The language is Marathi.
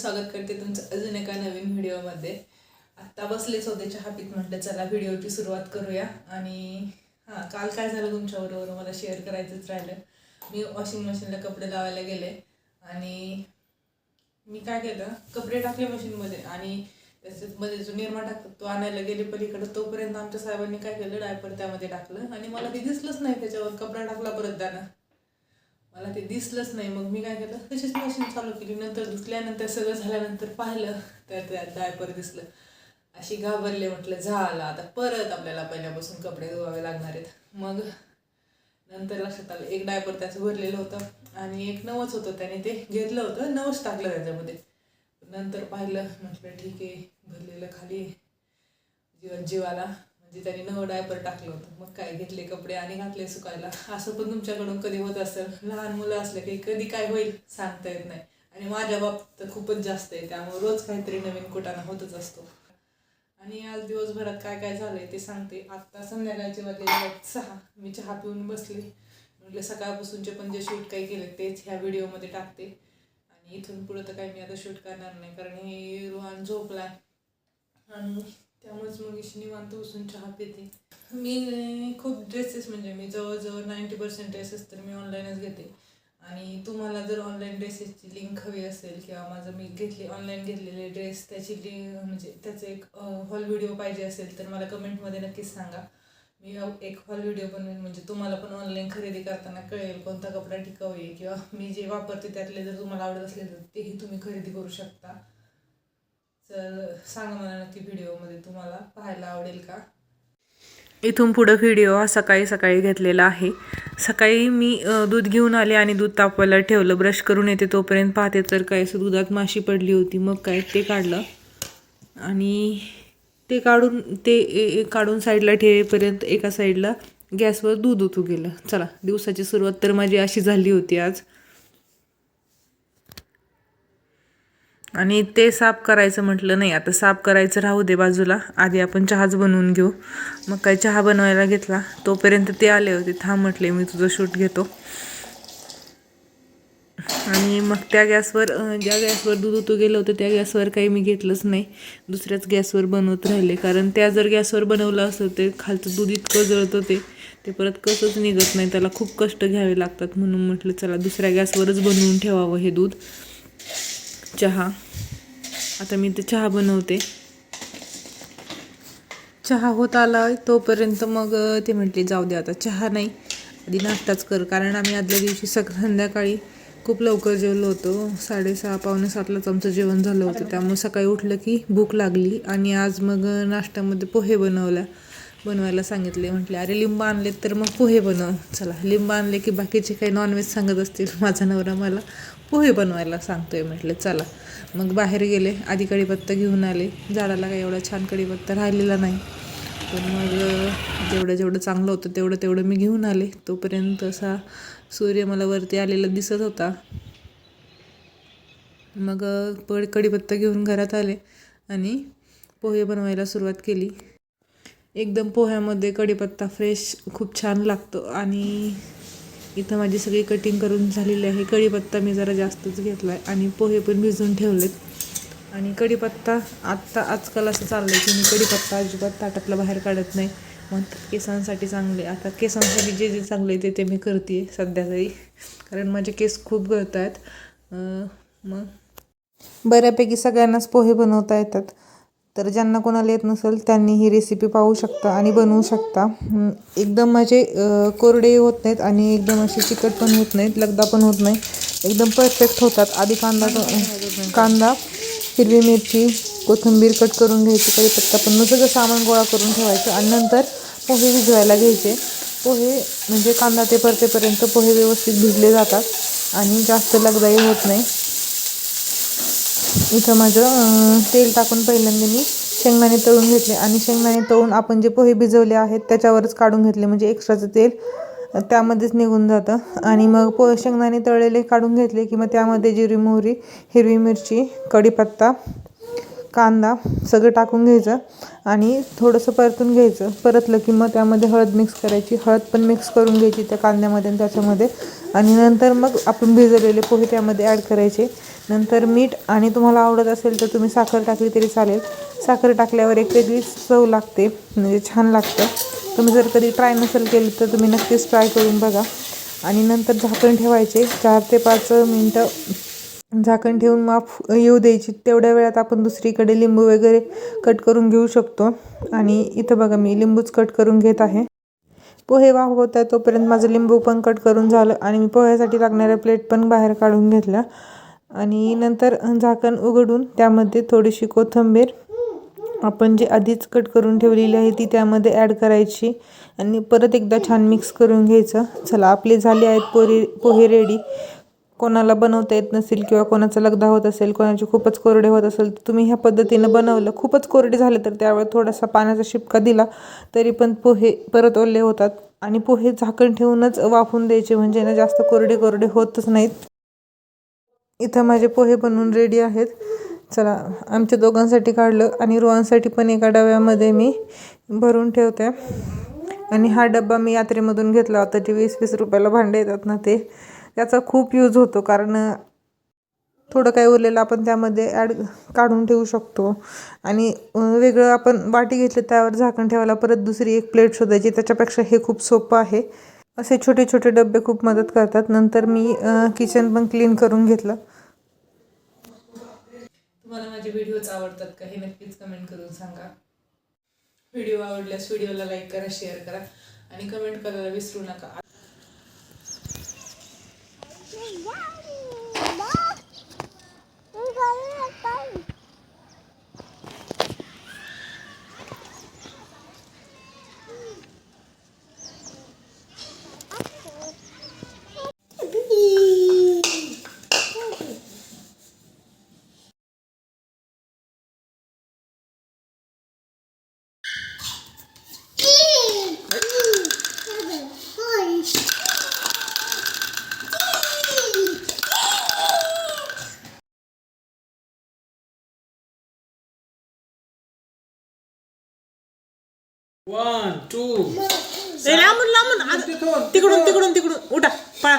स्वागत करते तुमचं अजून एका नवीन व्हिडिओमध्ये। आत्ता बसलेच होते चहा पीत, म्हटलं चला व्हिडिओची सुरुवात करूया। आणि काल काय झालं तुमच्याबरोबर मला शेअर करायचंच राहिलं। मी वॉशिंग मशीनला कपडे लावायला गेले आणि मी काय केलं, कपडे टाकले मशीनमध्ये आणि त्याच्यामध्ये जो निरमा टाकतात तो आणायला गेले पलीकडे। तोपर्यंत आमच्या साहेबांनी काय केलं, डायपर त्यामध्ये टाकलं आणि मला ते दिसलंच नाही। त्याच्यावर कपडा टाकला परत त्यानं, मला ते दिसलंच नाही। मग मी काय केलं, तशीच मशीन चालू केली। नंतर धुतल्यानंतर सगळं झाल्यानंतर पाहिलं तर त्यात डायपर दिसलं। अशी घाबरले, म्हटलं झालं आता परत आपल्याला पहिल्यापासून कपडे धुवावे लागणार आहेत। मग नंतर लक्षात आलं एक डायपर त्याचं भरलेलं होतं आणि एक नवच होतं, त्याने ते घेतलं होतं, नवच टाकलं त्याच्यामध्ये। नंतर पाहिलं, म्हटलं ठीक आहे भरलेलं खाली जीवाला, म्हणजे त्याने नवं डायपर टाकलं होतं। मग काय, घेतले कपडे आणि घातले सुकायला। असं पण तुमच्याकडून कधी होत असेल, लहान मुलं असलं की कधी काय होईल सांगता येत नाही। आणि माझ्या बाबतीत तर खूपच जास्त आहे, त्यामुळे रोज काहीतरी नवीन कुटाणा होतच असतो। आणि आज दिवसभरात काय काय झालंय ते सांगते। आत्ता संध्याकाळचे वाजले 6, मी चहा पिऊन बसले। म्हटलं सकाळपासूनचे पण जे शूट काही केले तेच ह्या व्हिडिओमध्ये टाकते। आणि इथून पुढं तर काही मी आता शूट करणार नाही, कारण हे रुहान झोपलाय आणि त्यामुळेच मग निवांत बसून चहा पिते। मी खूप ड्रेसेस, म्हणजे मी जवळजवळ 90% ड्रेसेस तर मी ऑनलाईनच घेते। आणि तुम्हाला जर ऑनलाईन ड्रेसेसची लिंक हवी असेल किंवा माझं मी ऑनलाईन घेतलेले ड्रेस त्याची लिंक, म्हणजे त्याचं एक हॉल व्हिडिओ पाहिजे असेल तर मला कमेंटमध्ये नक्कीच सांगा। मी एक हॉल व्हिडिओ बनवेन, म्हणजे तुम्हाला पण ऑनलाईन खरेदी करताना कळेल कोणता कपडा टिकाऊ आहे, किंवा मी जे वापरते त्यातले जर तुम्हाला आवडत असले तर तेही तुम्ही खरेदी करू शकता। तर सांगा मला नक्की व्हिडिओमध्ये तुम्हाला पाहायला आवडेल का। इथून पुढं व्हिडिओ हा सकाळी सकाळी घेतलेला आहे। सकाळी मी दूध घेऊन आले आणि दूध तापवायला ठेवलं। ब्रश करून येते तोपर्यंत पाहते तर काय दुधात माशी पडली होती। मग काय ते काढलं आणि ते काढून साईडला ठेवेपर्यंत एका साईडला गॅसवर दूध उतू गेलं। चला, दिवसाची सुरुवात तर माझी अशी झाली होती आज। आणि ते साफ करायचं म्हटलं, नाही आता साफ करायचं राहू दे बाजूला, आधी आपण चहाच बनवून घेऊ। मग काय चहा बनवायला घेतला, तोपर्यंत ते आले होते। थांब म्हटले मी तुझं शूट घेतो। आणि मग त्या गॅसवर, ज्या गॅसवर दूध उतू गेलं होतं त्या गॅसवर काही मी घेतलंच नाही, दुसऱ्याच गॅसवर बनवत राहिले। कारण त्या जर गॅसवर बनवलं असतं ते खालचं दूध इतकं जळतं ते परत कसंच निघत नाही, त्याला खूप कष्ट घ्यावे लागतात। म्हणून म्हटलं चला दुसऱ्या गॅसवरच बनवून ठेवावं हे दूध चहा। आता मी ते चहा बनवते। चहा होत आला तोपर्यंत मग ते म्हटले जाऊ दे आता चहा नाही, आधी नाश्ताच कर। कारण आम्ही आदल्या दिवशी संध्याकाळी खूप लवकर जेवलो होतो, 6:30 पावणे 7लाच आमचं जेवण झालं होतं। त्यामुळे सकाळी उठलं की भूक लागली आणि आज मग नाश्त्यामध्ये पोहे बनवायला सांगितले। म्हटले अरे लिंब आणलेत तर मग पोहे बनव। चला, लिंब आणले की बाकीचे काही नॉनव्हेज सांगत असतील, माझा नवरा मला पोहे बनवायला सांगतोय। म्हटलं चला, मग बाहेर गेले, आधी कढीपत्ता घेऊन आले। झाडाला काही एवढा छान कढीपत्ता राहिलेला नाही, पण मग जेवढं चांगलं होतं तेवढं मी घेऊन आले। तोपर्यंत असा सूर्य मला वरती आलेला दिसत होता। मग कढीपत्ता घेऊन घरात आले आणि पोहे बनवायला सुरुवात केली। एकदम पोह्यामध्ये कढीपत्ता फ्रेश खूप छान लागतो। आणि इथं माझी सगळी कटिंग करून झालेली आहे। कढीपत्ता मी जरा जास्तच घेतला आहे आणि पोहे पण भिजवून ठेवलेत। आणि कढीपत्ता आजकाल असं चाललं आहे की मी कढीपत्ता अजिबात ताटातला बाहेर काढत नाही, म्हणतात केसांसाठी चांगले। आता केसांसाठी जे चांगले ते मी करते सध्या तरी, कारण माझे केस खूप गळत आहेत। मग बऱ्यापैकी सगळ्यांनाच पोहे बनवता येतात, तर ज्यांना कोणाला येत नसेल त्यांनी ही रेसिपी पाहू शकता आणि बनवू शकता। एकदम माझे कोरडे होत नाहीत आणि एकदम असे चिकट पण होत नाहीत, लगदा पण होत नाही, एकदम परफेक्ट होतात। आधी कांदा, हिरवी मिरची, कोथिंबीर कट करून घ्यायची, कढीपत्ता पण सगळं सामान गोळा करून ठेवायचं आणि नंतर पोहे भिजवायला घ्यायचे। पोहे म्हणजे कांदा ते परतेपर्यंत पोहे व्यवस्थित भिजले जातात आणि जास्त लगदाही होत नाही। इथं माझं तेल टाकून पहिल्यांदा मी शेंगदाणे तळून घेतले आणि शेंगदाणे तळून आपण जे पोहे भिजवले आहेत त्याच्यावरच काढून घेतले, म्हणजे एक्स्ट्राचं तेल त्यामध्येच निघून जातं। आणि मग शेंगदाणे तळलेले काढून घेतले की मग त्यामध्ये जिरी मोहरी, हिरवी मिरची, कढीपत्ता, कांदा सगळं टाकून घ्यायचं आणि थोडंसं परतून घ्यायचं. परतलं की मग त्यामध्ये हळद मिक्स करायची. हळद पण मिक्स करून घ्यायची त्या कांद्यामध्ये आणि त्याच्यामध्ये. आणि नंतर मग आपण भिजवलेले पोहे त्यामध्ये ॲड करायचे. नंतर मीठ आणि तुम्हाला आवडत असेल तर तुम्ही साखर टाकली तरी चालेल. साखर टाकल्यावर एक वेगळीच चव लागते, म्हणजे छान लागतं. तुम्ही जर कधी ट्राय नसेल केलं तर तुम्ही नक्कीच ट्राय करून बघा. आणि नंतर झाकण ठेवायचे 4 ते 5 मिनटं झाकण ठेवून वाफ येऊ द्यायची. तेवढ्या वेळात आपण दुसरीकडे लिंबू वगैरे कट करून घेऊ शकतो. आणि इथं बघा मी लिंबूच कट करून घेत आहे. पोहे वाफ होत आहे तोपर्यंत माझं लिंबू पण कट करून झालं आणि मी पोह्यासाठी लागणाऱ्या प्लेट पण बाहेर काढून घेतल्या. आणि नंतर झाकण उघडून त्यामध्ये थोडीशी कोथिंबीर आपण जे आधीच कट करून ठेवलेली आहे ती त्यामध्ये ॲड करायची आणि परत एकदा छान मिक्स करून घ्यायचं. चला आपले झाले आहेत पोहे रेडी. कोणाला बनवता येत नसेल किंवा कोणाचा लगदा होत असेल, कोणाचे खूपच कोरडे होत असेल तर तुम्ही ह्या पद्धतीनं बनवलं. खूपच कोरडे झाले तर त्यावेळेस थोडासा पाण्याचा शिपका दिला तरी पण पोहे परत ओले होतात. आणि पोहे झाकण ठेवूनच वाफवून द्यायचे, म्हणजे ना जास्त कोरडे होतच नाहीत. इथं माझे पोहे बनवून रेडी आहेत. चला आमच्या दोघांसाठी काढलं आणि रोहनसाठी पण एका डब्यामध्ये मी भरून ठेवते. आणि हा डब्बा मी यात्रेमधून घेतला होता. जे 20-20 रुपयाला भांडे येतात ना ते, त्याचा खूप यूज होतो. कारण थोडं काही उरलेलं आपण त्यामध्ये काढून ठेवू शकतो. आणि वेगळं आपण वाटी घेतली त्यावर झाकण ठेवायला परत दुसरी एक प्लेट शोधायची, त्याच्यापेक्षा हे खूप सोपं आहे. असे छोटे छोटे डबे खूप मदत करतात. नंतर मी किचन पण क्लीन करून घेतलं. तुम्हाला माझे व्हिडिओज आवडतात का हे नक्कीच कमेंट करून सांगा. व्हिडिओ आवडल्यास व्हिडिओला लाईक करा, शेअर करा आणि कमेंट करायला विसरू नका. One, two. लांबून तिकडून उठा पळा.